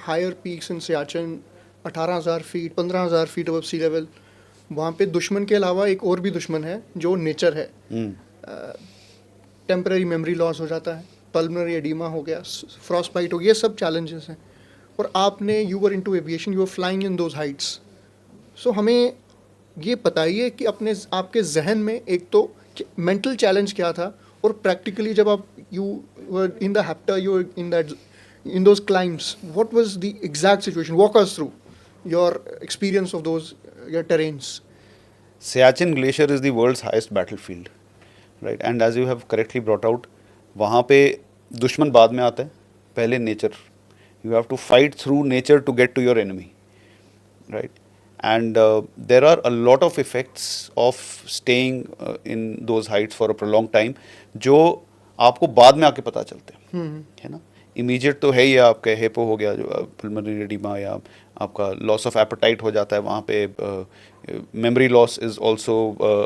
higher peaks in Siachen, 18,000 feet, 15,000 feet above sea level. वहाँ पे दुश्मन के अलावा एक और भी दुश्मन है जो नेचर है. टेम्पररी मेमोरी लॉस हो जाता है, पल्मोनरी एडिमा हो गया, फ्रॉस्ट बाइट हो गया, ये सब चैलेंजेस हैं. और आपने you were into aviation, you were flying in those heights. So हमें ये बताइए कि अपने आपके जहन में एक तो मेंटल चैलेंज क्या था, और प्रैक्टिकली जब आप you were in the helicopter, you in that in those climbs, what was the exact situation? Walk us through your experience of those your terrains. Siachen Glacier is the world's highest battlefield, right? And as you have correctly brought out, वहाँ पे दुश्मन बाद में आता है, पहले nature. You have to fight through nature to get to your enemy, right? And there are a lot of effects of staying in those heights for a prolonged time, जो आपको बाद में आके पता चलते हैं, है ना. इमीडिएट तो है ही, आपका हेपो हो गया, जो पल्मोनरी एडिमा, या आपका लॉस ऑफ एपेटाइट हो जाता है वहाँ पे. Memory loss is also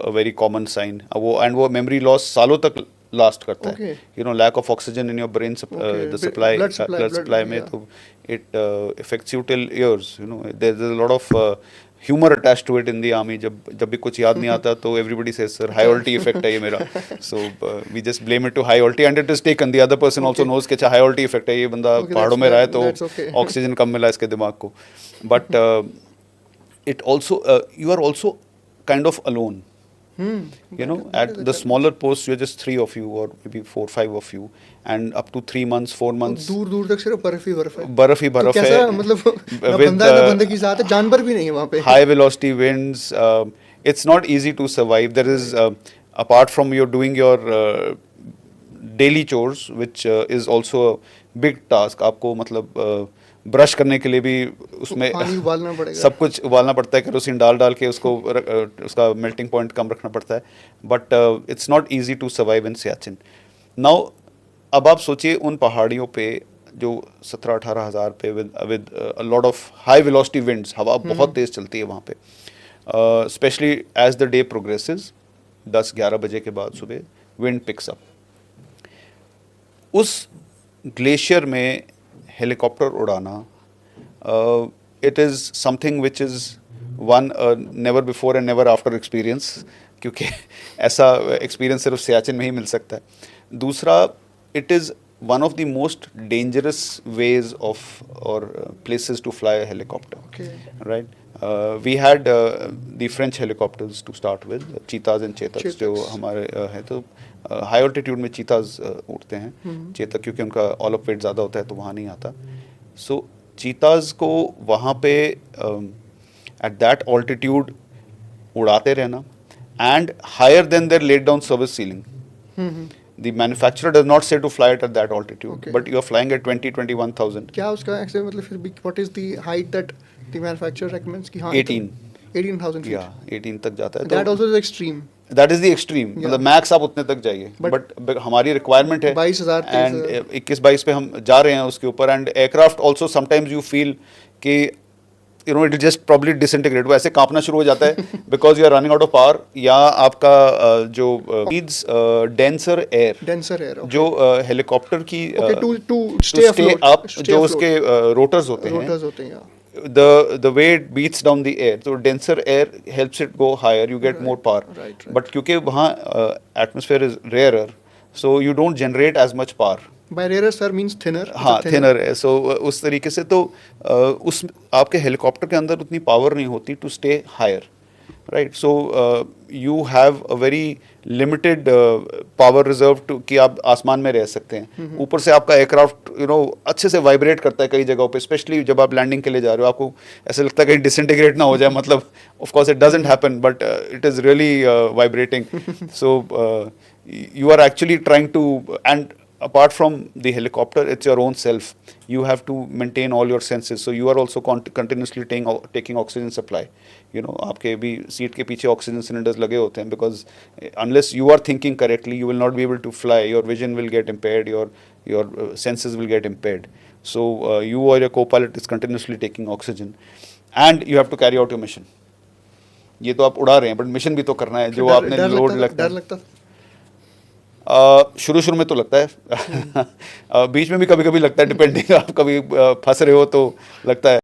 a very common sign. वो मेमोरी लॉस सालों तक लास्ट करता है. Lack of oxygen in your brain, the supply, blood supply में, तो it affects you till years. There is a lot of humour attach to it in the army. जब भी कुछ याद नहीं आता तो everybody says sir high alti effect है ये मेरा. So we just blame it to high alti and it is taken. The other person also knows कि अच्छा हाई ऑल्टी इफेक्ट है, ये बंदा पहाड़ों में रहा है तो ऑक्सीजन कम मिला इसके दिमाग को. But it also, you are also kind of alone. At the smaller posts, you're just 3 of you, or maybe 4, 5 of you, and up to 3 months, 4 months. दूर तक सिर्फ बर्फ ही बर्फ है. बर्फ ही बर्फ है. कैसा, मतलब ना बंदा ना बंदे की साथ है, जानवर भी नहीं है वहाँ पे. High velocity winds. It's not easy to survive. There is, apart from you're doing your daily chores, which is also a big task. आपको मतलब ब्रश करने के लिए भी उसमें पानी उबालना पड़ेगा, सब कुछ उबालना पड़ता है, केरोसिन डाल के उसको उसका मेल्टिंग पॉइंट कम रखना पड़ता है. But it's not easy to survive in Siachen. Now अब आप सोचिए उन पहाड़ियों पे जो 17-18 हज़ार पे with a lot of high velocity winds, हवा बहुत तेज़ चलती है वहाँ पे, specially as the day progresses. 10-11 बजे के बाद सुबह विंड पिक्स अप. उस ग्लेशियर में हेलीकॉप्टर उड़ाना, it is something which is one never before and never after experience, क्योंकि ऐसा एक्सपीरियंस सिर्फ सियाचिन में ही मिल सकता है. दूसरा, it is one of the most dangerous ways of और places to fly helicopter, right. We had the French helicopters to start with, cheetahs and Chetak जो हमारे हैं. तो हाई ऑल्टीट्यूड में चीताज उड़ते हैं, चेतक क्योंकि उनका ऑल ऑफ वेट ज़्यादा होता है तो वहाँ नहीं आता. सो चीताज को वहाँ पे एट दैट ऑल्टीट्यूड उड़ाते रहना, and higher than their laid down service ceiling. The manufacturer does not say to fly it at that altitude, but you are flying at 20-21,000. क्या उसका ऐसे मतलब फिर भी what is the height that the manufacturer recommends कि हाँ 18,000 feet. 18 तक जाता है. That also is extreme. That is the extreme. मतलब मैक्स आप उतने तक जाइए. But हमारी रिक्वायरमेंट है 22,000 and 21-22 पे हम जा रहे हैं उसके ऊपर. And aircraft also sometimes you feel कि it will just probably disintegrate. वो ऐसे कांपना शुरू हो जाता है because you are running out of power, या आपका जो needs denser air जो हेलीकॉप्टर की to stay up, जो उसके रोटर्स होते हैं, the way it beats down the air, so denser air helps it go higher, you get more power. But क्योंकि वहाँ atmosphere is rarer, so you don't generate as much power. By rarer sir means thinner. हाँ, thinner है. So उस तरीके से तो उस आपके हेलीकॉप्टर के अंदर उतनी पावर नहीं होती to stay higher, right? So you have a very limited power reserve to कि आप आसमान में रह सकते हैं. ऊपर से आपका एयरक्राफ्ट अच्छे से वाइब्रेट करता है कई जगहों पे, स्पेशली जब आप लैंडिंग के लिए जा रहे हो. आपको ऐसा लगता है कहीं डिसइंटीग्रेट ना हो जाए. मतलब of course it doesn't happen, but it is really vibrating. So you are actually trying to, and apart from the helicopter, it's your own self. You have to maintain all your senses. So you are also continuously taking oxygen supply. आपके भी seat के पीछे oxygen cylinders लगे होते हैं, because unless you are thinking correctly, you will not be able to fly. Your vision will get impaired. Your senses will get impaired. So you or your co-pilot is continuously taking oxygen, and you have to carry out your mission. ये तो आप उड़ा रहे हैं, but mission भी तो करना है, जो आपने लोड लगता है. शुरू शुरू में तो लगता है बीच में भी कभी कभी लगता है, डिपेंडिंग आप कभी फंस रहे हो तो लगता है।